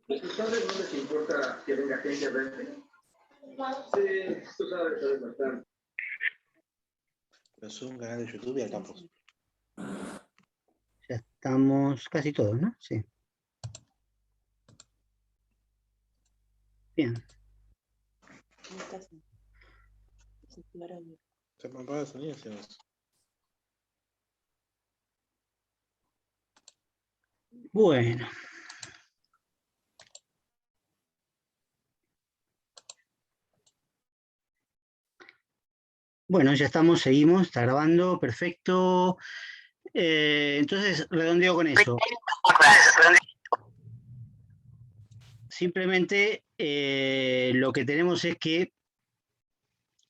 ¿Tus padres no les importa que venga gente a verte? Sí, tú sabes bastante. Es un canal de YouTube y al campus. Ya estamos casi todos, ¿no? Sí. Bien. Se me apaga el sonido, ¿sí? Bueno. Bueno, ya estamos, seguimos, está grabando, perfecto. Entonces, redondeo con eso. Simplemente lo que tenemos es que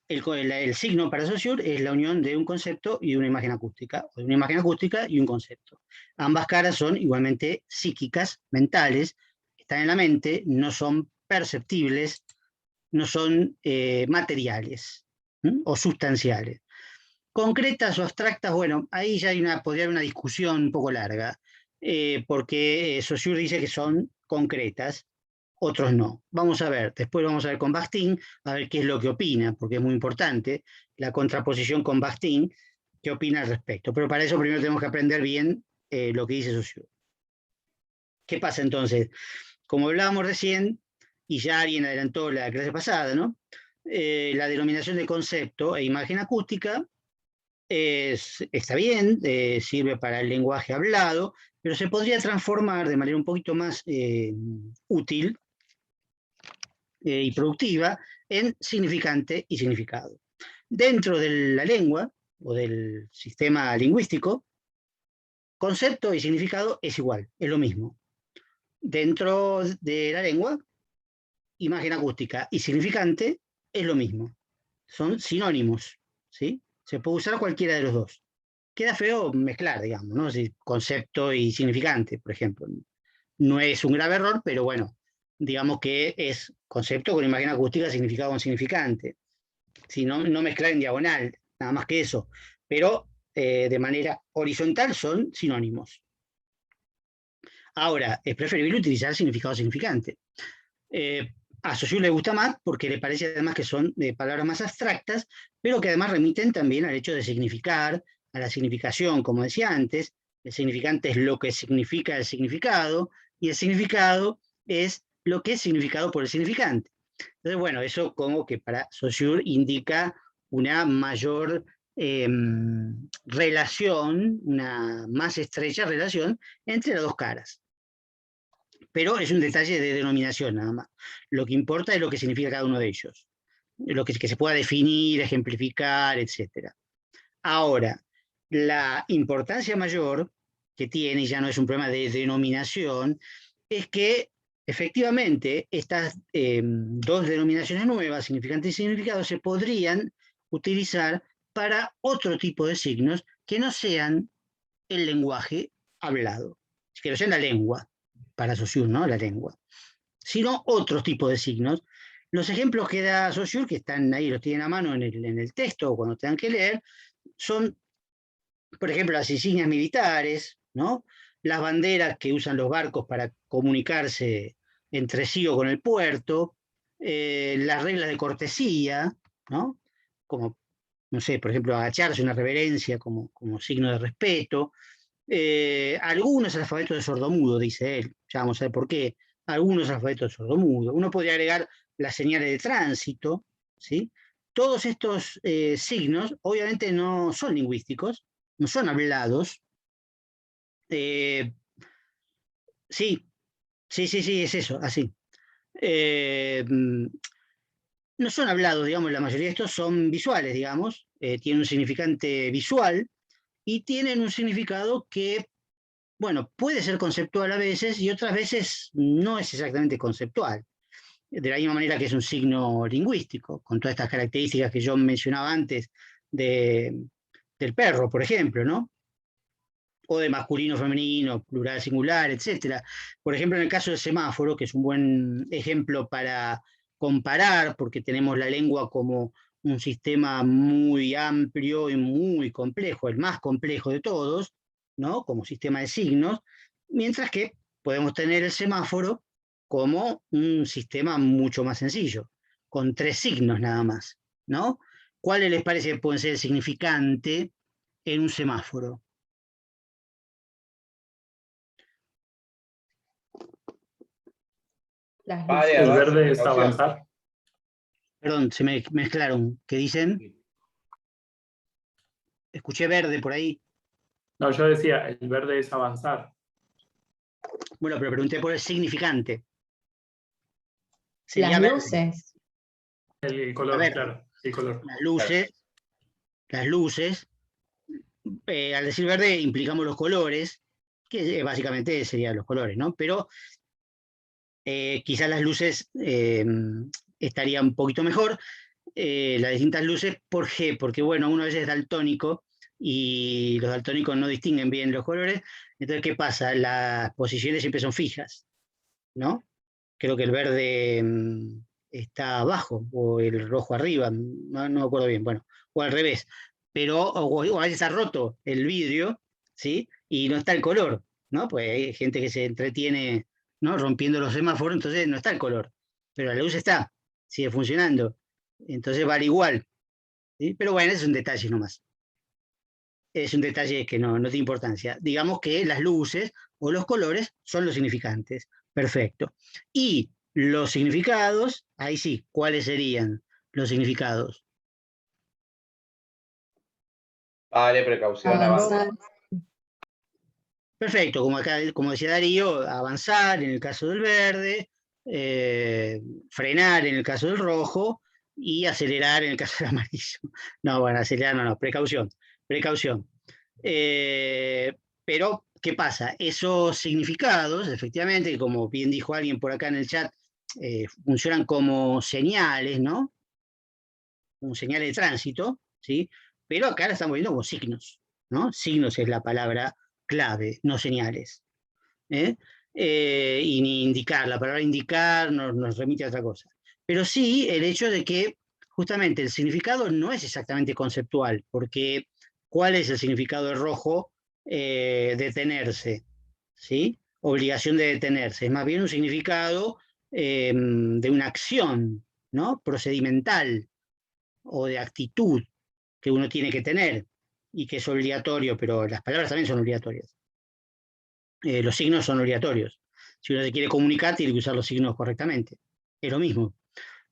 el signo para Saussure es la unión de un concepto y una imagen acústica, o de una imagen acústica y un concepto. Ambas caras son igualmente psíquicas, mentales, están en la mente, no son perceptibles, no son materiales o sustanciales. Concretas o abstractas, bueno, ahí ya podría haber una discusión un poco larga, porque Saussure dice que son concretas, otros no. Vamos a ver, después vamos a ver con Bakhtin, a ver qué es lo que opina, porque es muy importante la contraposición con Bakhtin, qué opina al respecto. Pero para eso primero tenemos que aprender bien lo que dice Saussure. ¿Qué pasa entonces? Como hablábamos recién, y ya alguien adelantó la clase pasada, ¿no? La denominación de concepto e imagen acústica está bien, sirve para el lenguaje hablado, pero se podría transformar de manera un poquito más útil y productiva en significante y significado. Dentro de la lengua o del sistema lingüístico, concepto y significado es igual, es lo mismo. Dentro de la lengua, imagen acústica y significante es lo mismo. Son sinónimos, ¿sí? Se puede usar cualquiera de los dos. Queda feo mezclar, digamos, ¿no? Si concepto y significante, por ejemplo. No es un grave error, pero bueno, digamos que es concepto con imagen acústica, significado con significante. Si no, no mezclar en diagonal, nada más que eso. Pero de manera horizontal son sinónimos. Ahora, es preferible utilizar significado significante. A Saussure le gusta más porque le parece además que son palabras más abstractas, pero que además remiten también al hecho de significar, a la significación, como decía antes. El significante es lo que significa el significado, y el significado es lo que es significado por el significante. Entonces, bueno, eso como que para Saussure indica una mayor relación, una más estrecha relación entre las dos caras. Pero es un detalle de denominación nada más. Lo que importa es lo que significa cada uno de ellos, lo que se pueda definir, ejemplificar, etc. Ahora, la importancia mayor que tiene, y ya no es un problema de denominación, es que efectivamente estas dos denominaciones nuevas, significante y significado, se podrían utilizar para otro tipo de signos que no sean el lenguaje hablado, que no sean la lengua, para Saussure, ¿no? La lengua, sino otros tipos de signos. Los ejemplos que da Saussure, que están ahí, los tienen a mano en el texto o cuando tengan que leer, son, por ejemplo, las insignias militares, ¿no? Las banderas que usan los barcos para comunicarse entre sí o con el puerto, las reglas de cortesía, ¿no? Como, no sé, por ejemplo, agacharse, una reverencia como signo de respeto. Algunos alfabetos de sordomudo, dice él, ya vamos a ver por qué. Algunos alfabetos de sordomudo. Uno podría agregar las señales de tránsito, ¿sí? Todos estos signos obviamente no son lingüísticos, no son hablados. Sí, es eso, así. No son hablados, digamos, la mayoría de estos son visuales, digamos, tienen un significante visual y tienen un significado que, bueno, puede ser conceptual a veces y otras veces no es exactamente conceptual. De la misma manera que es un signo lingüístico, con todas estas características que yo mencionaba antes del perro, por ejemplo, ¿no? O de masculino, femenino, plural, singular, etc. Por ejemplo, en el caso del semáforo, que es un buen ejemplo para comparar, porque tenemos la lengua como un sistema muy amplio y muy complejo, el más complejo de todos, ¿no? Como sistema de signos, mientras que podemos tener el semáforo como un sistema mucho más sencillo, con 3 signos nada más, ¿no? ¿Cuáles les parece que pueden ser el significante en un semáforo? Las Vale, luces. El avance, verde es precaución. avanzar. Perdón, se me mezclaron. ¿Qué dicen? Escuché verde por ahí. No, yo decía, el verde es avanzar. Bueno, pero pregunté por el significante. Sería Las verde. luces. El color, ver. claro. El color. Las luces, al decir verde implicamos los colores, que básicamente serían los colores, ¿no? Pero quizás las luces estarían un poquito mejor, las distintas luces. ¿Por qué? Porque, bueno, uno a veces es daltónico y los daltónicos no distinguen bien los colores. Entonces, ¿qué pasa? Las posiciones siempre son fijas, ¿no? Creo que el verde está abajo o el rojo arriba, no me acuerdo bien, bueno, o al revés. Pero o a veces está roto el vidrio, ¿sí? Y no está el color, ¿no? Pues hay gente que se entretiene, ¿no? Rompiendo los semáforos, entonces no está el color. Pero la luz está, sigue funcionando. Entonces vale igual, ¿sí? Pero bueno, ese es un detalle nomás. Es un detalle que no tiene importancia. Digamos que las luces o los colores son los significantes. Perfecto. Y los significados, ahí sí, ¿cuáles serían los significados? Vale, precaución, Avanzar. avance. Perfecto, como acá, como decía Darío, avanzar en el caso del verde, frenar en el caso del rojo y acelerar en el caso del amarillo. No, bueno, acelerar no, precaución, precaución. Pero, ¿qué pasa? Esos significados, efectivamente, como bien dijo alguien por acá en el chat, funcionan como señales, ¿no? Como señales de tránsito, ¿sí? Pero acá la estamos viendo como signos, ¿no? Signos es la palabra clave, no señales. Y ni indicar, la palabra indicar nos remite a otra cosa. Pero sí el hecho de que justamente el significado no es exactamente conceptual, porque ¿cuál es el significado de rojo? Detenerse, ¿sí? Obligación de detenerse. Es más bien un significado de una acción, ¿no? Procedimental o de actitud que uno tiene que tener y que es obligatorio, pero las palabras también son obligatorias. Los signos son obligatorios. Si uno se quiere comunicar, tiene que usar los signos correctamente. Es lo mismo.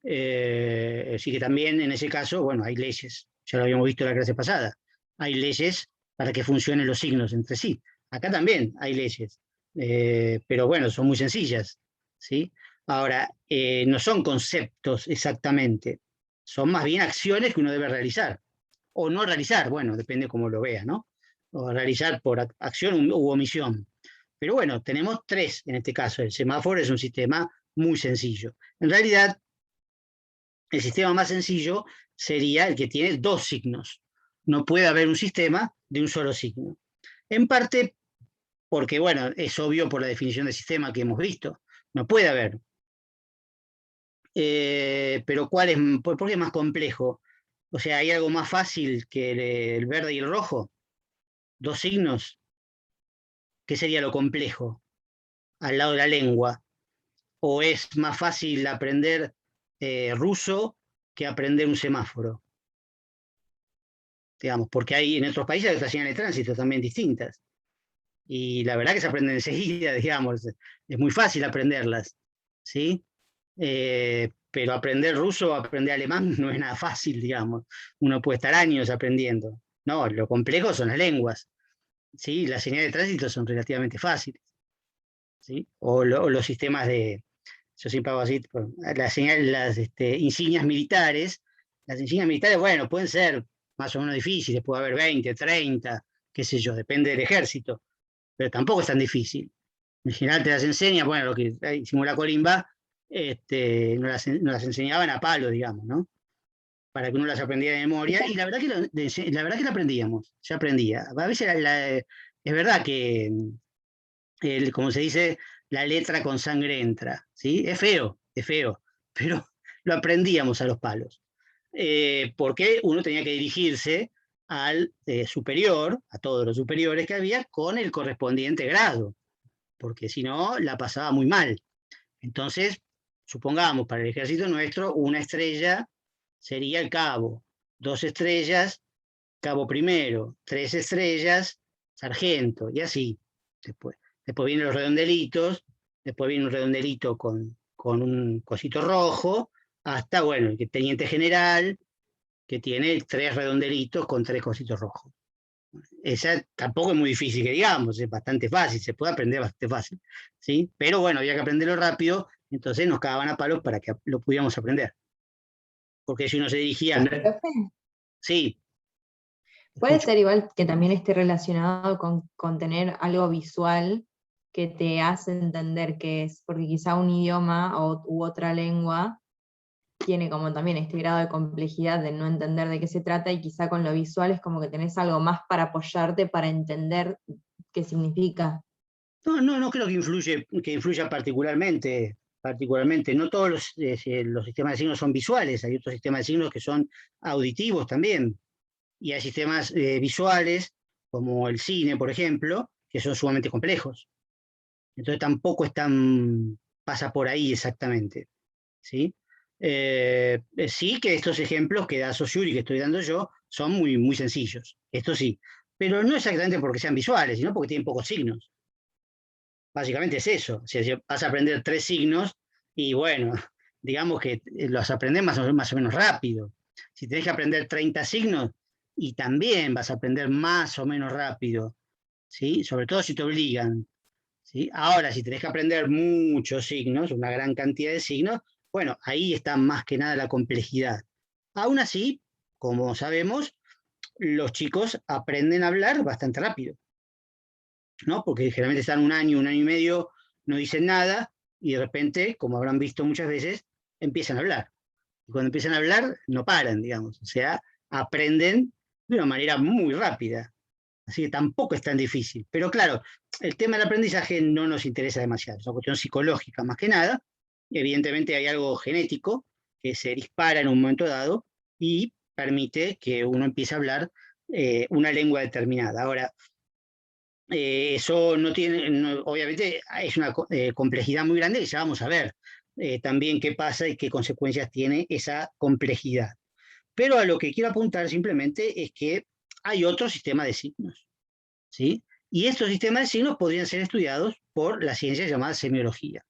Así que también en ese caso, bueno, hay leyes. Ya lo habíamos visto en la clase pasada. Hay leyes para que funcionen los signos entre sí. Acá también hay leyes. Pero bueno, son muy sencillas, ¿sí? Ahora, no son conceptos exactamente. Son más bien acciones que uno debe realizar. O no realizar, bueno, depende cómo lo vea, ¿no? O realizar por acción u omisión. Pero bueno, tenemos 3 en este caso. El semáforo es un sistema muy sencillo. En realidad, el sistema más sencillo sería el que tiene 2 signos. No puede haber un sistema de un solo signo. En parte porque, bueno, es obvio por la definición de sistema que hemos visto. No puede haber. Pero ¿por qué es más complejo? O sea, ¿hay algo más fácil que el verde y el rojo? 2 signos. ¿Qué sería lo complejo al lado de la lengua? ¿O es más fácil aprender ruso que aprender un semáforo? Digamos, porque hay en otros países hay otras señales de tránsito también distintas. Y la verdad que se aprenden enseguida, digamos, es muy fácil aprenderlas, ¿sí? Pero aprender ruso o aprender alemán no es nada fácil, digamos. Uno puede estar años aprendiendo. No, lo complejo son las lenguas, ¿sí? Las señales de tránsito son relativamente fáciles, ¿sí? O los sistemas de, yo siempre hago así, las insignias militares. Las insignias militares, bueno, pueden ser más o menos difíciles, puede haber 20, 30, qué sé yo, depende del ejército, pero tampoco es tan difícil. En general te las enseña, bueno, lo que hicimos la colimba, nos las enseñaban a palo, digamos, ¿no? Para que uno las aprendiera de memoria, y la verdad que la aprendíamos, se aprendía. A veces es verdad que como se dice, la letra con sangre entra, ¿sí? Es feo, pero lo aprendíamos a los palos. Porque uno tenía que dirigirse al superior, a todos los superiores que había, con el correspondiente grado. porque si no, la pasaba muy mal. Entonces, supongamos, para el ejército nuestro, una estrella sería el cabo, 2 estrellas, cabo primero, 3 estrellas, sargento, y así. Después vienen los redondelitos, después viene un redondelito con un cosito rojo, hasta, bueno, el teniente general, que tiene 3 redondelitos con 3 cositos rojos. Esa tampoco es muy difícil, que digamos, es bastante fácil, se puede aprender bastante fácil, ¿sí? Pero bueno, había que aprenderlo rápido, entonces nos cagaban a palos para que lo pudiéramos aprender. Porque si uno se dirigía... Profe, Sí. puede Escucho. ser igual que también esté relacionado con tener algo visual que te hace entender qué es, porque quizá un idioma u otra lengua tiene como también este grado de complejidad de no entender de qué se trata, y quizá con lo visual es como que tenés algo más para apoyarte para entender qué significa. No creo que influya particularmente. No todos los sistemas de signos son visuales, hay otros sistemas de signos que son auditivos también. Y hay sistemas visuales, como el cine, por ejemplo, que son sumamente complejos. Entonces tampoco pasa por ahí exactamente, ¿sí? Sí que estos ejemplos que da Saussure y que estoy dando yo son muy, muy sencillos, esto sí, pero no exactamente porque sean visuales, sino porque tienen pocos signos. Básicamente es eso, o sea, si vas a aprender 3 signos y bueno, digamos que los aprendes más o menos rápido. Si tenés que aprender 30 signos, y también vas a aprender más o menos rápido, ¿sí? Sobre todo si te obligan, ¿sí? Ahora, si tenés que aprender muchos signos, una gran cantidad de signos, bueno, ahí está más que nada la complejidad. Aún así, como sabemos, los chicos aprenden a hablar bastante rápido, ¿no? Porque generalmente están un año y medio, no dicen nada, y de repente, como habrán visto muchas veces, empiezan a hablar. Y cuando empiezan a hablar, no paran, digamos. O sea, aprenden de una manera muy rápida. Así que tampoco es tan difícil. Pero claro, el tema del aprendizaje no nos interesa demasiado. Es una cuestión psicológica más que nada. Evidentemente hay algo genético que se dispara en un momento dado y permite que uno empiece a hablar una lengua determinada. Ahora, eso no tiene, obviamente es una complejidad muy grande, y ya vamos a ver también qué pasa y qué consecuencias tiene esa complejidad. Pero a lo que quiero apuntar simplemente es que hay otro sistema de signos, ¿sí? Y estos sistemas de signos podrían ser estudiados por la ciencia llamada semiología,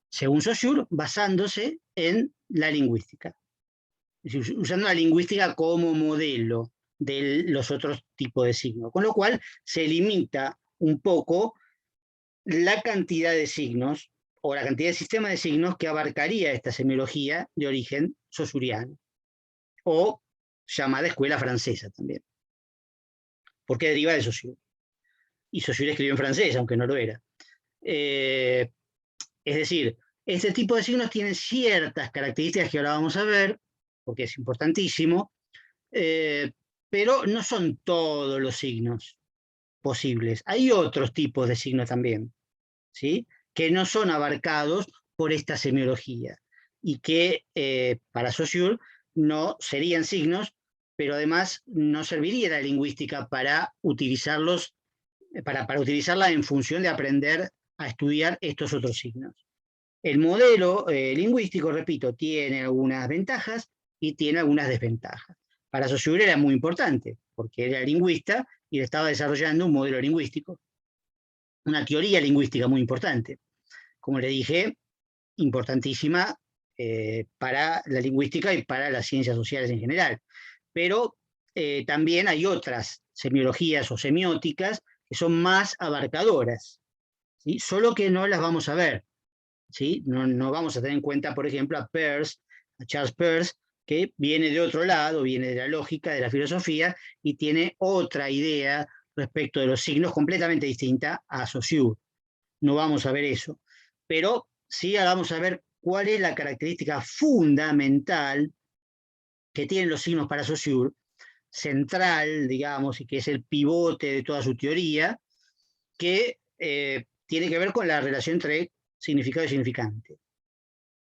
según Saussure, basándose en la lingüística, es decir, usando la lingüística como modelo de los otros tipos de signos, con lo cual se limita un poco la cantidad de signos o la cantidad de sistemas de signos que abarcaría esta semiología de origen saussuriano, o llamada escuela francesa también, porque deriva de Saussure. Y Saussure escribió en francés, aunque no lo era. Es decir, este tipo de signos tienen ciertas características que ahora vamos a ver, porque es importantísimo, pero no son todos los signos posibles. Hay otros tipos de signos también, ¿sí? Que no son abarcados por esta semiología y que para Saussure no serían signos, pero además no serviría la lingüística para utilizarlos, para utilizarla en función de aprender a estudiar estos otros signos. El modelo lingüístico, repito, tiene algunas ventajas y tiene algunas desventajas. Para Saussure era muy importante, porque era lingüista y le estaba desarrollando un modelo lingüístico, una teoría lingüística muy importante. Como le dije, importantísima para la lingüística y para las ciencias sociales en general. Pero también hay otras semiologías o semióticas que son más abarcadoras, ¿sí? Solo que no las vamos a ver, ¿sí? No vamos a tener en cuenta, por ejemplo, a Charles Peirce, que viene de otro lado, viene de la lógica, de la filosofía, y tiene otra idea respecto de los signos completamente distinta a Saussure. No vamos a ver eso. Pero sí vamos a ver cuál es la característica fundamental que tienen los signos para Saussure, central, digamos, y que es el pivote de toda su teoría, que tiene que ver con la relación entre significado y significante,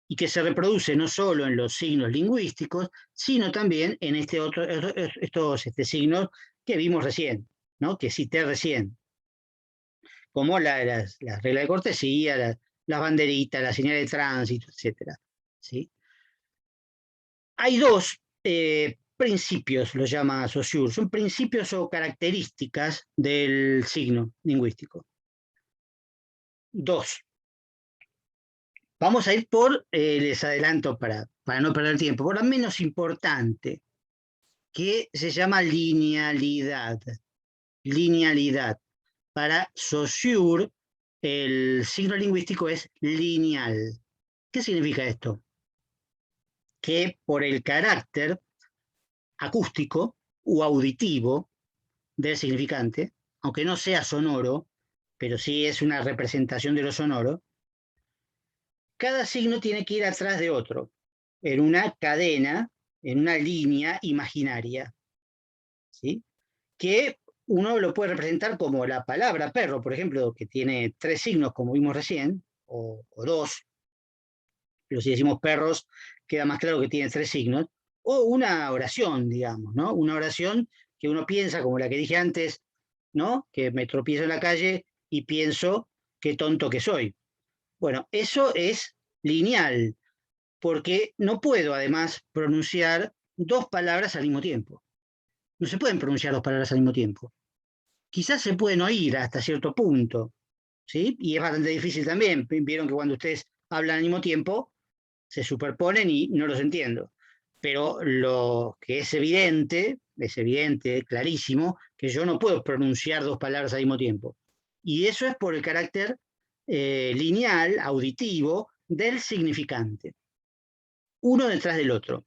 y que se reproduce no solo en los signos lingüísticos, sino también en estos signos que vimos recién, ¿no? Que cité recién, como las reglas de cortesía, las banderitas, las señales de tránsito, etc. ¿Sí? Hay dos principios, lo llama Saussure, son principios o características del signo lingüístico. Dos. Vamos a ir por, les adelanto para no perder tiempo, por la menos importante, que se llama linealidad. Linealidad. Para Saussure, el signo lingüístico es lineal. ¿Qué significa esto? Que por el carácter acústico o auditivo del significante, aunque no sea sonoro, pero sí es una representación de lo sonoro, cada signo tiene que ir atrás de otro, en una cadena, en una línea imaginaria, ¿sí? Que uno lo puede representar como la palabra perro, por ejemplo, que tiene 3 signos, como vimos recién, o 2, pero si decimos perros, queda más claro que tiene 3 signos, o una oración, digamos, ¿no? Una oración que uno piensa, como la que dije antes, ¿no? Que me tropiezo en la calle y pienso qué tonto que soy. Bueno, eso es lineal, porque no puedo además pronunciar 2 palabras al mismo tiempo. No se pueden pronunciar 2 palabras al mismo tiempo. Quizás se pueden oír hasta cierto punto, ¿sí? Y es bastante difícil también. Vieron que cuando ustedes hablan al mismo tiempo, se superponen y no los entiendo. Pero lo que es evidente, clarísimo, que yo no puedo pronunciar 2 palabras al mismo tiempo. Y eso es por el carácter lineal, auditivo, del significante. Uno detrás del otro.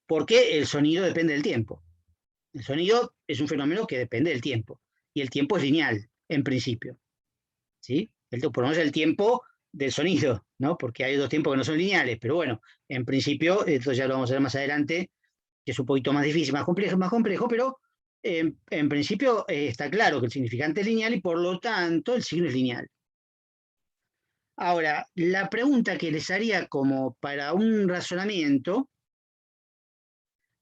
Porque el sonido depende del tiempo. El sonido es un fenómeno que depende del tiempo. Y el tiempo es lineal, en principio. ¿Sí? Por lo menos el tiempo del sonido, ¿no? Porque hay 2 tiempos que no son lineales. Pero bueno, en principio, esto ya lo vamos a ver más adelante, que es un poquito más difícil, más complejo, pero en principio está claro que el significante es lineal y por lo tanto el signo es lineal. Ahora, la pregunta que les haría como para un razonamiento,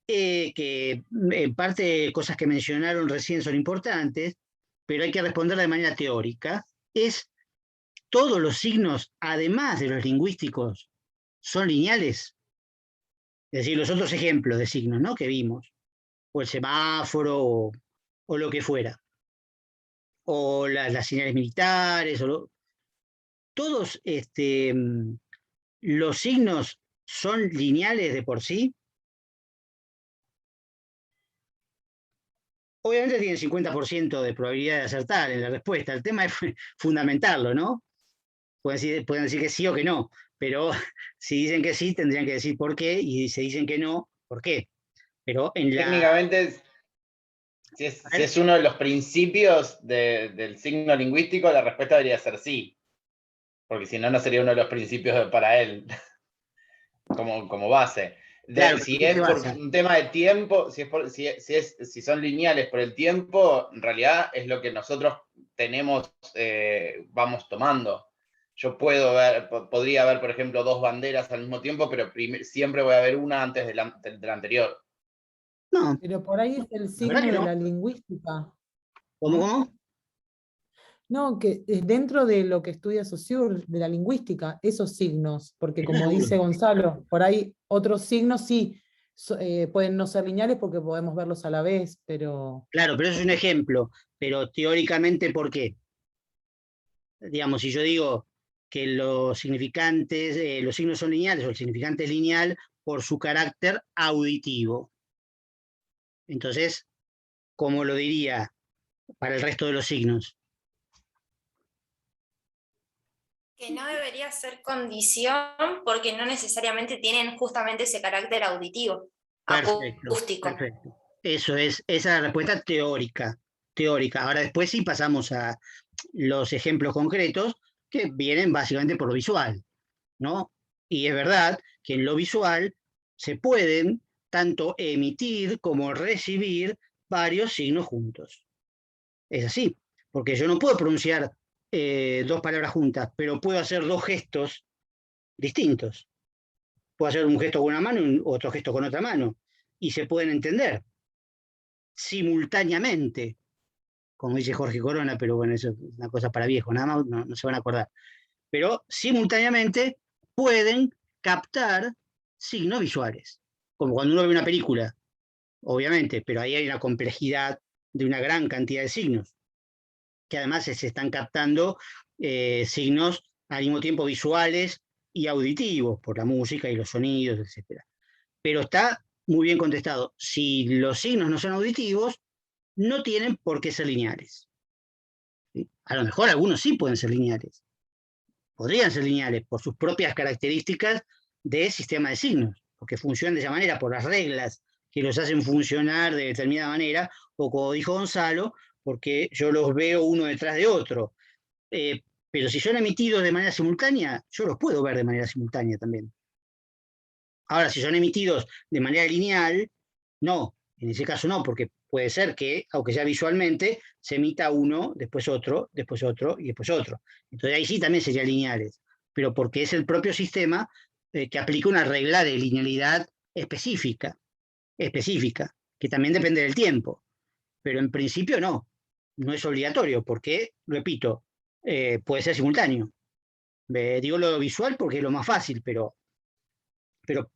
que en parte cosas que mencionaron recién son importantes, pero hay que responderla de manera teórica, es: ¿todos los signos, además de los lingüísticos, son lineales? Es decir, los otros ejemplos de signos, ¿no?, que vimos, o el semáforo, o lo que fuera, o las señales militares, todos los signos son lineales de por sí. Obviamente tienen 50% de probabilidad de acertar en la respuesta. El tema es fundamentarlo, ¿no? Pueden decir que sí o que no, pero si dicen que sí, tendrían que decir por qué, y si dicen que no, por qué. Pero en la... Técnicamente, si es uno de los principios del signo lingüístico, la respuesta debería ser sí. Porque si no, no sería uno de los principios para él, como base. Claro, Si es por un tema de tiempo, si son lineales por el tiempo, en realidad es lo que nosotros tenemos, vamos tomando. Yo podría ver, por ejemplo, 2 banderas al mismo tiempo, pero siempre voy a ver una antes de la anterior. No. Pero por ahí es el signo de la lingüística. ¿Cómo? No, que dentro de lo que estudia Saussure, de la lingüística, esos signos, porque como dice Gonzalo, por ahí otros signos sí pueden no ser lineales porque podemos verlos a la vez, pero... Claro, pero eso es un ejemplo, pero teóricamente, ¿por qué? Digamos, si yo digo que los significantes, los signos son lineales, o el significante es lineal por su carácter auditivo. Entonces, ¿cómo lo diría para el resto de los signos? Que no debería ser condición porque no necesariamente tienen justamente ese carácter auditivo, acústico. Perfecto. Esa es la respuesta teórica. Ahora después sí pasamos a los ejemplos concretos que vienen básicamente por lo visual, ¿no? Y es verdad que en lo visual se pueden tanto emitir como recibir varios signos juntos. Es así, porque yo no puedo pronunciar 2 palabras juntas, pero puedo hacer 2 gestos distintos. Puedo hacer un gesto con una mano y otro gesto con otra mano, y se pueden entender simultáneamente, como dice Jorge Corona, pero bueno, eso es una cosa para viejos, nada más no se van a acordar. Pero simultáneamente pueden captar signos visuales, como cuando uno ve una película, obviamente, pero ahí hay una complejidad de una gran cantidad de signos, que además se están captando signos al mismo tiempo visuales y auditivos, por la música y los sonidos, etc. Pero está muy bien contestado. Si los signos no son auditivos, no tienen por qué ser lineales. ¿Sí? A lo mejor algunos sí pueden ser lineales. Podrían ser lineales por sus propias características de sistema de signos, porque funcionan de esa manera, por las reglas que los hacen funcionar de determinada manera, o como dijo Gonzalo, porque yo los veo uno detrás de otro. Pero si son emitidos de manera simultánea, yo los puedo ver de manera simultánea también. Ahora, si son emitidos de manera lineal, no, en ese caso no, porque puede ser que, aunque sea visualmente, se emita uno, después otro y después otro. Entonces ahí sí también serían lineales, pero porque es el propio sistema que aplica una regla de linealidad específica, que también depende del tiempo. Pero en principio no es obligatorio, porque, repito, puede ser simultáneo. Digo lo visual porque es lo más fácil, pero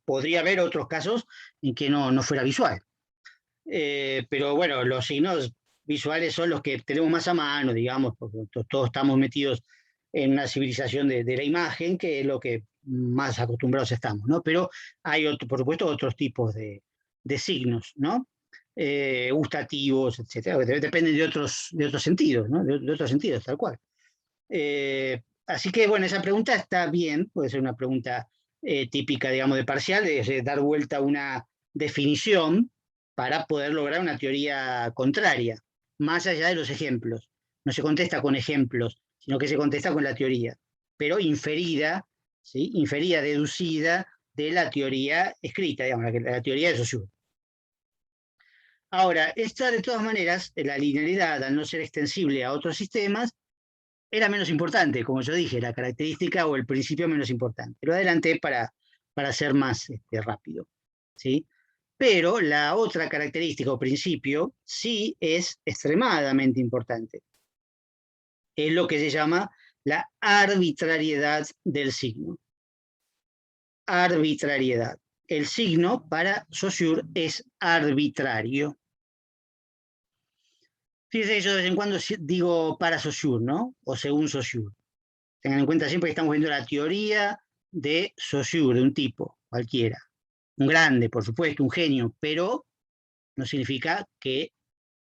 podría haber otros casos en que no fuera visual. Pero bueno, los signos visuales son los que tenemos más a mano, digamos, porque todos estamos metidos en una civilización de la imagen, que es lo que más acostumbrados estamos, ¿no? Pero hay, por supuesto, otros tipos de signos, ¿no? Gustativos, etcétera, dependen de otros sentidos, ¿no? De otros sentidos, tal cual. Así que, bueno, esa pregunta está bien, puede ser una pregunta típica, digamos, de parcial, de dar vuelta a una definición para poder lograr una teoría contraria, más allá de los ejemplos. No se contesta con ejemplos, sino que se contesta con la teoría, pero inferida, ¿sí? Inferida, deducida de la teoría escrita, digamos, la teoría de Saussure. Ahora, esta de todas maneras, la linealidad, al no ser extensible a otros sistemas, era menos importante, como yo dije, la característica o el principio menos importante. Lo adelanté para ser más rápido, ¿sí? Pero la otra característica o principio sí es extremadamente importante. Es lo que se llama la arbitrariedad del signo. Arbitrariedad. El signo para Saussure es arbitrario. Fíjense que yo de vez en cuando digo para Saussure, ¿no? O según Saussure. Tengan en cuenta siempre que estamos viendo la teoría de Saussure, de un tipo, cualquiera. Un grande, por supuesto, un genio, pero no significa que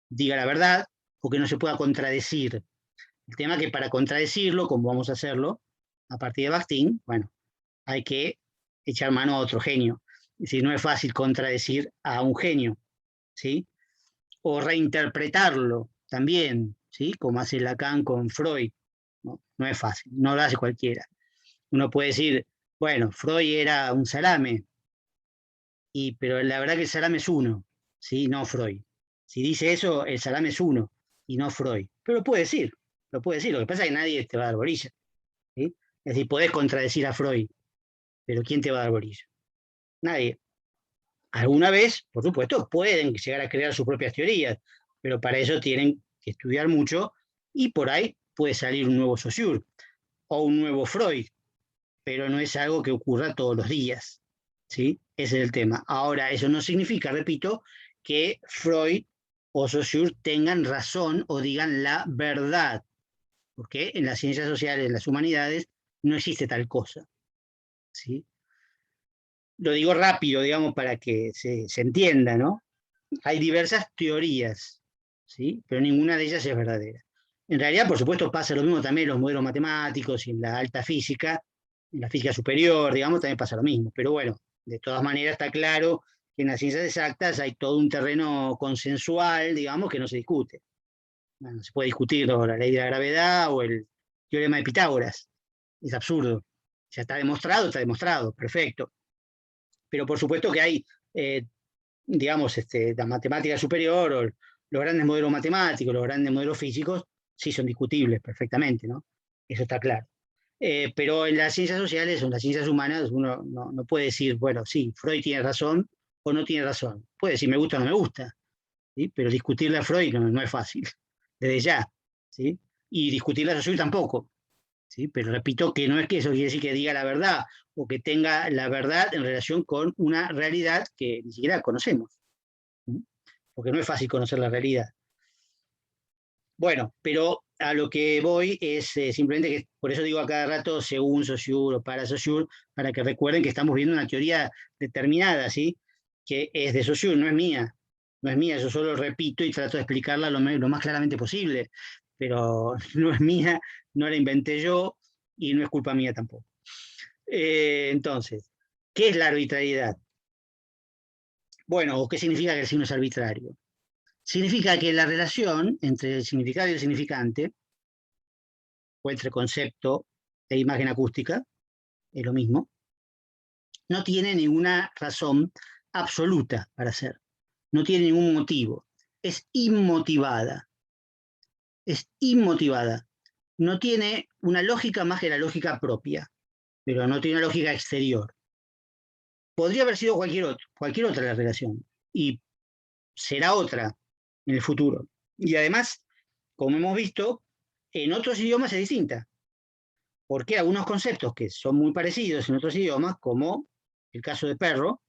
diga la verdad o que no se pueda contradecir. El tema es que para contradecirlo, como vamos a hacerlo, a partir de Bakhtin, bueno, hay que echar mano a otro genio. Es decir, no es fácil contradecir a un genio, ¿sí? O reinterpretarlo también, ¿sí? Como hace Lacan con Freud. No es fácil, no lo hace cualquiera. Uno puede decir, bueno, Freud era un salame, pero la verdad que el salame es uno, ¿sí? No Freud. Si dice eso, el salame es uno y no Freud. Pero lo puede decir. Lo que pasa es que nadie te va a dar bolilla, ¿sí? Es decir, podés contradecir a Freud, pero ¿quién te va a dar bolilla? Nadie. Alguna vez, por supuesto, pueden llegar a crear sus propias teorías, pero para eso tienen que estudiar mucho y por ahí puede salir un nuevo Saussure o un nuevo Freud, pero no es algo que ocurra todos los días, ¿sí? Ese es el tema. Ahora, eso no significa, repito, que Freud o Saussure tengan razón o digan la verdad, porque en las ciencias sociales, en las humanidades, no existe tal cosa, ¿sí? Lo digo rápido, digamos, para que se entienda, ¿no? Hay diversas teorías, ¿sí? Pero ninguna de ellas es verdadera. En realidad, por supuesto, pasa lo mismo también en los modelos matemáticos y en la alta física, en la física superior, digamos, también pasa lo mismo. Pero bueno, de todas maneras está claro que en las ciencias exactas hay todo un terreno consensual, digamos, que no se discute. Bueno, se puede discutir la ley de la gravedad o el teorema de Pitágoras. Es absurdo. Ya está demostrado, perfecto. Pero por supuesto que hay, digamos, la matemática superior o los grandes modelos matemáticos, los grandes modelos físicos, sí son discutibles perfectamente, ¿no? Eso está claro. Pero en las ciencias sociales o en las ciencias humanas uno no puede decir, bueno, sí, Freud tiene razón o no tiene razón. Puede decir me gusta o no me gusta, ¿sí? Pero discutirle a Freud no es fácil. desde ya, ¿sí? Y discutir la sociedad tampoco, ¿sí? Pero repito que no es que eso quiere decir que diga la verdad, o que tenga la verdad en relación con una realidad que ni siquiera conocemos, ¿sí? Porque no es fácil conocer la realidad. Bueno, pero a lo que voy es simplemente que, por eso digo a cada rato, según Saussure o para Saussure, para que recuerden que estamos viendo una teoría determinada, ¿sí? Que es de Saussure, no es mía. No es mía, yo solo repito y trato de explicarla lo más claramente posible, pero no es mía, no la inventé yo y no es culpa mía tampoco. Entonces, ¿qué es la arbitrariedad? Bueno, ¿o qué significa que el signo es arbitrario? Significa que la relación entre el significado y el significante, o entre concepto e imagen acústica, es lo mismo, no tiene ninguna razón absoluta para ser, no tiene ningún motivo, es inmotivada, no tiene una lógica más que la lógica propia, pero no tiene una lógica exterior. Podría haber sido cualquier otra la relación, y será otra en el futuro. Y además, como hemos visto, en otros idiomas es distinta. Porque algunos conceptos que son muy parecidos en otros idiomas, como el caso de perro,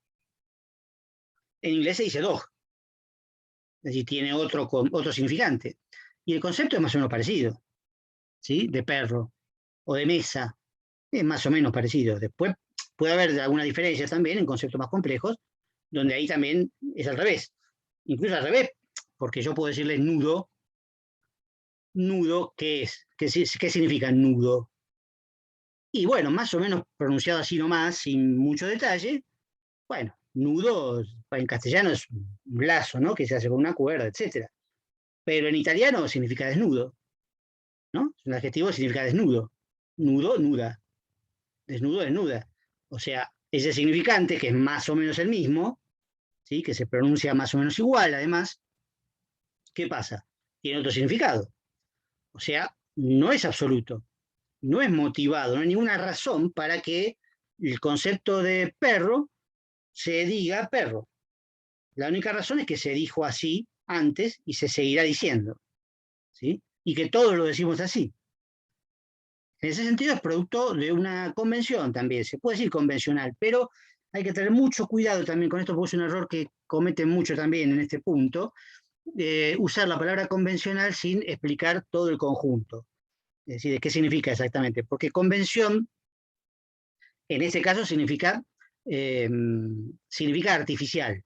en inglés se dice dog. Es decir, tiene otro significante. Y el concepto es más o menos parecido, ¿sí? De perro o de mesa, es más o menos parecido. Después puede haber algunas diferencias también en conceptos más complejos, donde ahí también es al revés. Incluso al revés, porque yo puedo decirle nudo. ¿Nudo qué es? ¿Qué significa nudo? Y bueno, más o menos pronunciado así nomás, sin mucho detalle. Bueno, nudo en castellano es un lazo, ¿no? Que se hace con una cuerda, etc. Pero en italiano significa desnudo, ¿no? Un adjetivo significa desnudo. Nudo, nuda. Desnudo, desnuda. O sea, ese significante, que es más o menos el mismo, ¿sí? Que se pronuncia más o menos igual, además, ¿qué pasa? Tiene otro significado. O sea, no es absoluto, no es motivado, no hay ninguna razón para que el concepto de perro se diga perro. La única razón es que se dijo así antes y se seguirá diciendo, ¿sí? Y que todos lo decimos así. En ese sentido es producto de una convención también, se puede decir convencional, pero hay que tener mucho cuidado también con esto, porque es un error que cometen mucho también en este punto, usar la palabra convencional sin explicar todo el conjunto. Es decir, ¿qué significa exactamente? Porque convención, en este caso, significa artificial,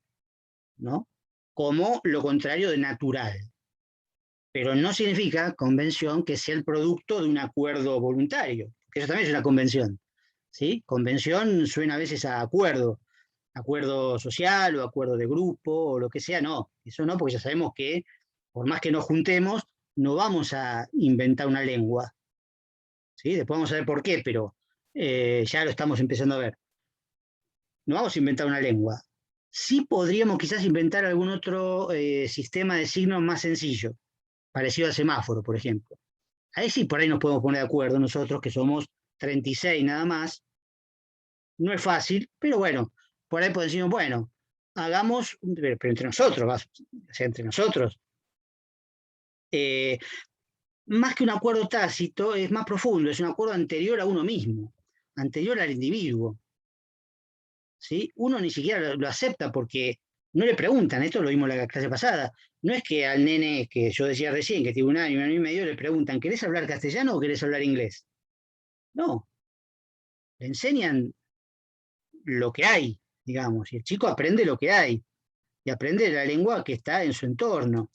¿no? Como lo contrario de natural. Pero no significa convención que sea el producto de un acuerdo voluntario, que eso también es una convención, ¿sí? Convención suena a veces a acuerdo social o acuerdo de grupo o lo que sea, no, eso no, porque ya sabemos que por más que nos juntemos, no vamos a inventar una lengua, ¿sí? Después vamos a ver por qué, pero ya lo estamos empezando a ver. No vamos a inventar una lengua. Sí podríamos quizás inventar algún otro sistema de signos más sencillo, parecido al semáforo, por ejemplo. Ahí sí, por ahí nos podemos poner de acuerdo nosotros, que somos 36 nada más. No es fácil, pero bueno, por ahí podemos decir, bueno, hagamos, pero entre nosotros, o sea, entre nosotros. Más que un acuerdo tácito, es más profundo, es un acuerdo anterior a uno mismo, anterior al individuo. ¿Sí? Uno ni siquiera lo acepta porque no le preguntan, esto lo vimos en la clase pasada, no es que al nene que yo decía recién, que tiene un año y medio, le preguntan, ¿querés hablar castellano o querés hablar inglés? No, le enseñan lo que hay, digamos, y el chico aprende lo que hay, y aprende la lengua que está en su entorno.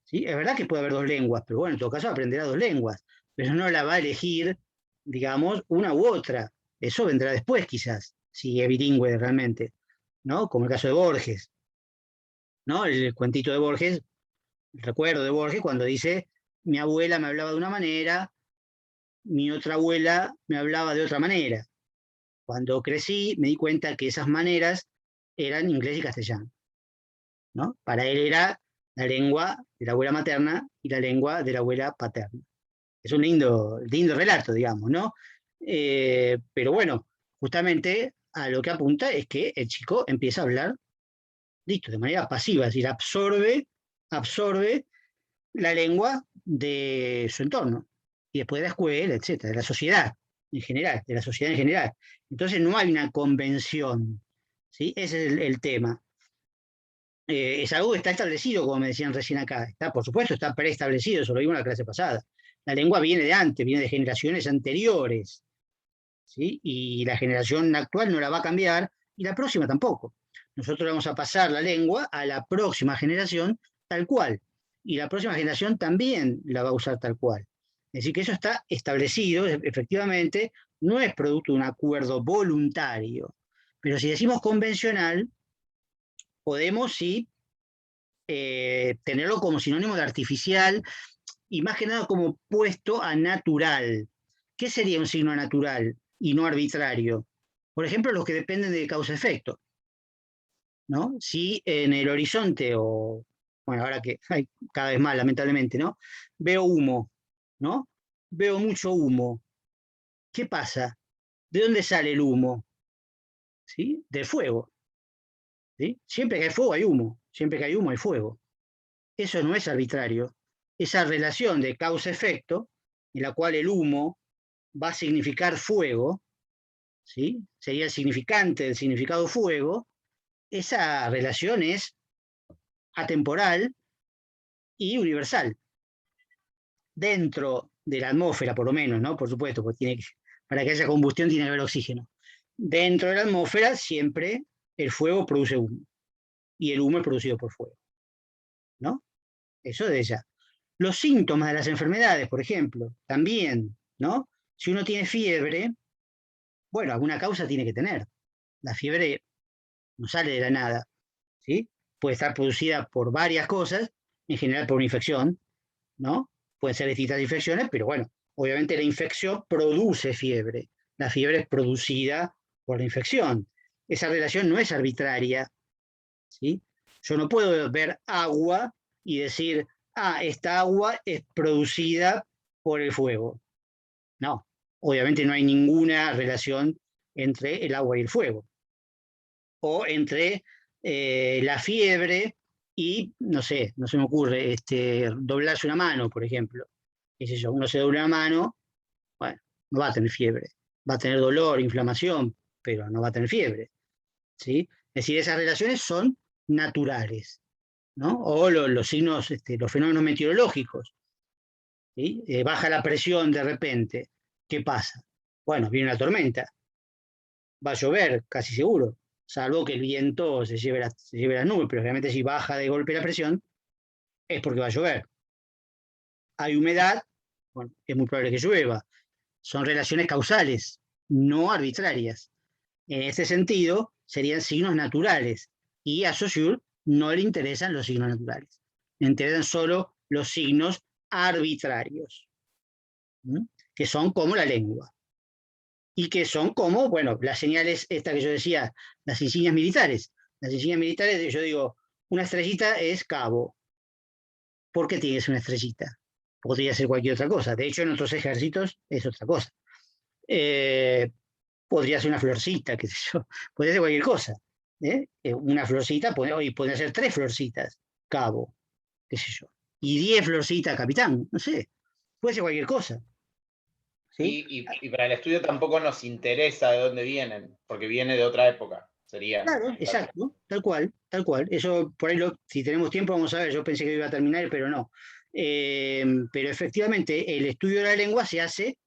¿Sí? Es verdad que puede haber dos lenguas, pero bueno, en todo caso aprenderá dos lenguas, pero no la va a elegir, digamos, una u otra. Eso vendrá después quizás, si es bilingüe realmente, ¿no? Como el caso de Borges, ¿no? El cuentito de Borges, el recuerdo de Borges cuando dice, mi abuela me hablaba de una manera, mi otra abuela me hablaba de otra manera. Cuando crecí me di cuenta que esas maneras eran inglés y castellano, ¿no? Para él era la lengua de la abuela materna y la lengua de la abuela paterna. Es un lindo relato, digamos, ¿no? Pero bueno, justamente a lo que apunta es que el chico empieza a hablar, listo, de manera pasiva, es decir, absorbe la lengua de su entorno, y después de la escuela, etcétera, de la sociedad en general, de la sociedad en general. Entonces no hay una convención, ¿sí? Ese es el tema. Es algo que está establecido, como me decían recién acá. Por supuesto, está preestablecido, eso lo vimos en la clase pasada. La lengua viene de antes, viene de generaciones anteriores, ¿sí? Y la generación actual no la va a cambiar, y la próxima tampoco. Nosotros vamos a pasar la lengua a la próxima generación tal cual, y la próxima generación también la va a usar tal cual. Es decir, que eso está establecido, efectivamente, no es producto de un acuerdo voluntario. Pero si decimos convencional, podemos sí tenerlo como sinónimo de artificial, y más que nada como puesto a natural. ¿Qué sería un signo natural y no arbitrario? Por ejemplo, los que dependen de causa-efecto, ¿no? Si en el horizonte, o bueno, ahora que hay cada vez más, lamentablemente, ¿no? Veo humo, ¿no? Veo mucho humo. ¿Qué pasa? ¿De dónde sale el humo? ¿Sí? Del fuego. ¿Sí? Siempre que hay fuego hay humo. Siempre que hay humo hay fuego. Eso no es arbitrario. Esa relación de causa-efecto, en la cual el humo va a significar fuego, ¿sí? Sería el significante del significado fuego, esa relación es atemporal y universal. Dentro de la atmósfera, por lo menos, ¿no? Por supuesto, porque para que haya combustión tiene que haber oxígeno. Dentro de la atmósfera siempre el fuego produce humo, y el humo es producido por fuego, ¿no? Eso de ella. Los síntomas de las enfermedades, por ejemplo, también, ¿no? Si uno tiene fiebre, bueno, alguna causa tiene que tener. La fiebre no sale de la nada, ¿sí? Puede estar producida por varias cosas, en general por una infección, ¿no? Pueden ser distintas infecciones, pero bueno, obviamente la infección produce fiebre. La fiebre es producida por la infección. Esa relación no es arbitraria, ¿sí? Yo no puedo ver agua y decir, esta agua es producida por el fuego. No, obviamente no hay ninguna relación entre el agua y el fuego. O entre la fiebre y, no sé, no se me ocurre, doblarse una mano, por ejemplo. ¿Qué sé yo? Uno se dobla una mano, bueno, no va a tener fiebre. Va a tener dolor, inflamación, pero no va a tener fiebre, ¿sí? Es decir, esas relaciones son naturales, ¿no? O los signos, los fenómenos meteorológicos, ¿sí? Baja la presión de repente. ¿Qué pasa? Bueno, viene una tormenta. Va a llover, casi seguro, salvo que el viento se lleve las nubes, pero realmente si baja de golpe la presión, es porque va a llover. Hay humedad, bueno, es muy probable que llueva. Son relaciones causales, no arbitrarias. En este sentido, serían signos naturales, y a Saussure no le interesan los signos naturales. Le interesan solo los signos arbitrarios, ¿sí? Que son como la lengua. Y que son como, bueno, las señales, esta que yo decía, las insignias militares. Las insignias militares, yo digo, una estrellita es cabo. ¿Por qué tiene que ser una estrellita? Podría ser cualquier otra cosa. De hecho, en otros ejércitos es otra cosa. Podría ser una florcita, qué sé yo. Podría ser cualquier cosa. Una florcita, y podría ser 3 florcitas, cabo, qué sé yo. Y 10 florcitas, capitán, no sé. Puede ser cualquier cosa. ¿Sí? Y para el estudio tampoco nos interesa de dónde vienen, porque viene de otra época. Sería. Claro, exacto, tal cual, tal cual. Eso por ahí, si tenemos tiempo, vamos a ver. Yo pensé que iba a terminar, pero no. Pero efectivamente, el estudio de la lengua se hace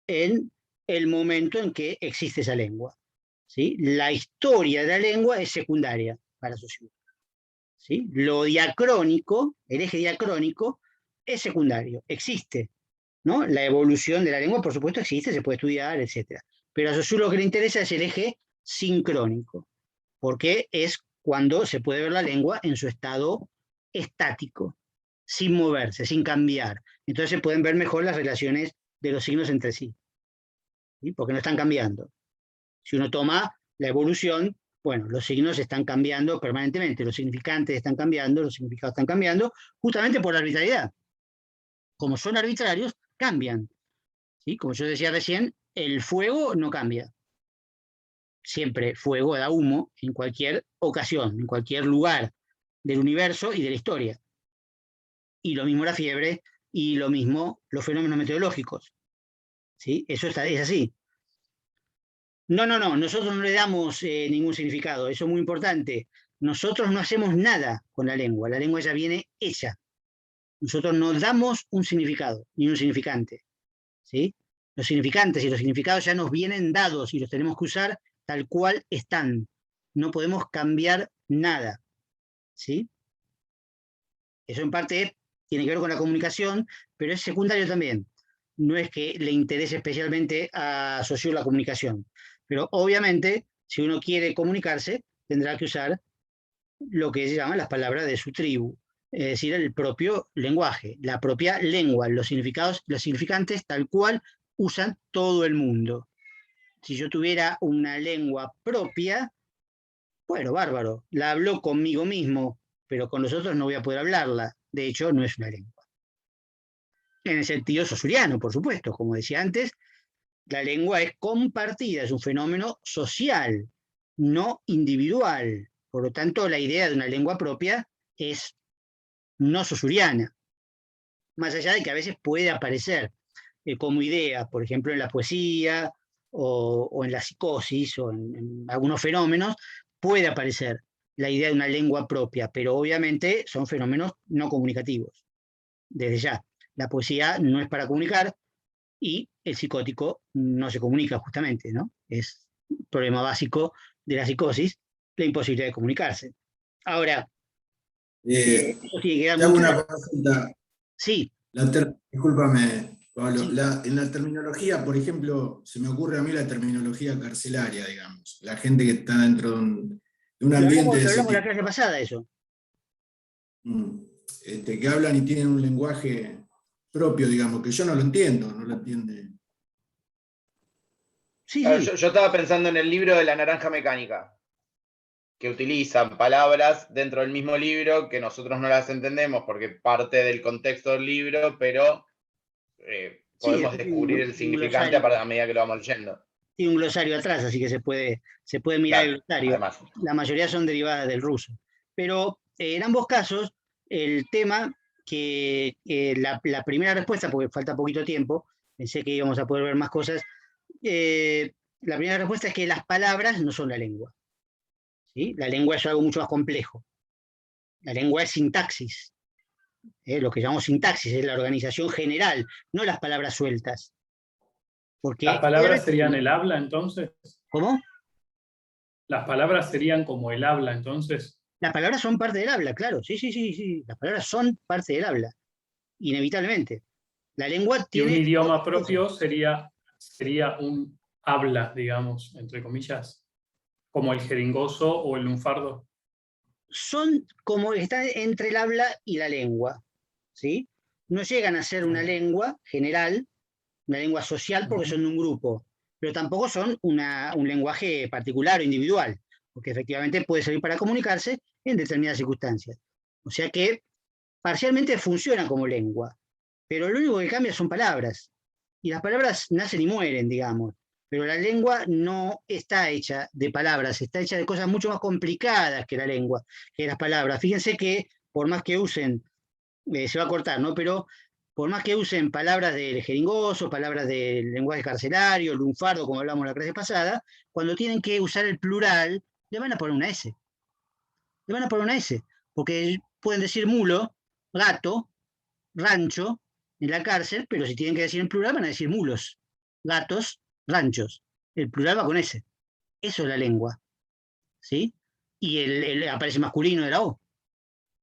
en el momento en que existe esa lengua, ¿sí? La historia de la lengua es secundaria para Saussure, ¿sí? Lo diacrónico, el eje diacrónico, es secundario, existe, ¿no? La evolución de la lengua, por supuesto, existe, se puede estudiar, etc. Pero a Saussure lo que le interesa es el eje sincrónico, porque es cuando se puede ver la lengua en su estado estático, sin moverse, sin cambiar. Entonces se pueden ver mejor las relaciones de los signos entre sí, ¿sí? Porque no están cambiando. Si uno toma la evolución, bueno, los signos están cambiando permanentemente, los significantes están cambiando, los significados están cambiando, justamente por la arbitrariedad. Como son arbitrarios, cambian, ¿sí? Como yo decía recién, el fuego no cambia. Siempre fuego da humo en cualquier ocasión, en cualquier lugar del universo y de la historia. y lo mismo la fiebre, y lo mismo los fenómenos meteorológicos. ¿Sí? Eso es así. No, nosotros no le damos ningún significado, eso es muy importante. Nosotros no hacemos nada con la lengua ya viene hecha. Nosotros no damos un significado, ni un significante. ¿Sí? Los significantes y los significados ya nos vienen dados y los tenemos que usar tal cual están. No podemos cambiar nada. ¿Sí? Eso en parte tiene que ver con la comunicación, pero es secundario también. No es que le interese especialmente a Saussure la comunicación, pero obviamente, si uno quiere comunicarse, tendrá que usar lo que se llama las palabras de su tribu, es decir, el propio lenguaje, la propia lengua, los significados, los significantes tal cual usan todo el mundo. Si yo tuviera una lengua propia, bueno, bárbaro, la hablo conmigo mismo, pero con los otros no voy a poder hablarla. De hecho, no es una lengua. En el sentido saussuriano, por supuesto, como decía antes, la lengua es compartida, es un fenómeno social, no individual. Por lo tanto, la idea de una lengua propia es no saussuriana, más allá de que a veces puede aparecer como idea, por ejemplo, en la poesía o en la psicosis o en algunos fenómenos, puede aparecer la idea de una lengua propia, pero obviamente son fenómenos no comunicativos, desde ya. La poesía no es para comunicar y el psicótico no se comunica justamente, ¿no? Es un problema básico de la psicosis, la imposibilidad de comunicarse. Ahora, eso tiene que dar te hago mucho... una consulta. Sí. Discúlpame, Pablo. Sí. En la terminología, por ejemplo, se me ocurre a mí la terminología carcelaria, digamos. La gente que está dentro de un ambiente de Lo ese hablamos la tipo. clase pasada, eso. Que hablan y tienen un lenguaje propio, digamos, que yo no lo entiendo, no lo entiende. Sí, Claro, sí. yo estaba pensando en el libro de La Naranja Mecánica, que utilizan palabras dentro del mismo libro que nosotros no las entendemos porque parte del contexto del libro, pero podemos descubrir el significante a medida que lo vamos leyendo. Tiene un glosario atrás, así que se puede mirar el glosario. Además. La mayoría son derivadas del ruso. Pero en ambos casos, el tema que la primera respuesta, porque falta poquito tiempo, pensé que íbamos a poder ver más cosas, la primera respuesta es que las palabras no son la lengua. ¿Sí? La lengua es algo mucho más complejo. La lengua es sintaxis. Lo que llamamos sintaxis es la organización general, no las palabras sueltas. Porque ¿Las palabras serían el habla entonces? ¿Cómo? ¿Las palabras serían como el habla entonces? Las palabras son parte del habla, claro. Sí. Las palabras son parte del habla, inevitablemente. La lengua tiene... Y un idioma propio sería un habla, digamos, entre comillas, como el jeringoso o el lunfardo. Son como están entre el habla y la lengua, ¿sí? No llegan a ser una lengua general, una lengua social porque son de un grupo, pero tampoco son un lenguaje particular o individual, porque efectivamente puede servir para comunicarse en determinadas circunstancias. O sea que parcialmente funcionan como lengua, pero lo único que cambia son palabras. Y las palabras nacen y mueren, digamos. Pero la lengua no está hecha de palabras, está hecha de cosas mucho más complicadas que la lengua, que las palabras. Fíjense que por más que usen, se va a cortar, ¿no? Pero por más que usen palabras del jeringoso, palabras del lenguaje carcelario, lunfardo, como hablamos la clase pasada, cuando tienen que usar el plural, le van a poner una S. Le van a poner una S, porque pueden decir mulo, gato, rancho en la cárcel, pero si tienen que decir en plural van a decir mulos, gatos, ranchos. El plural va con S. Eso es la lengua. ¿Sí? Y aparece masculino de la O.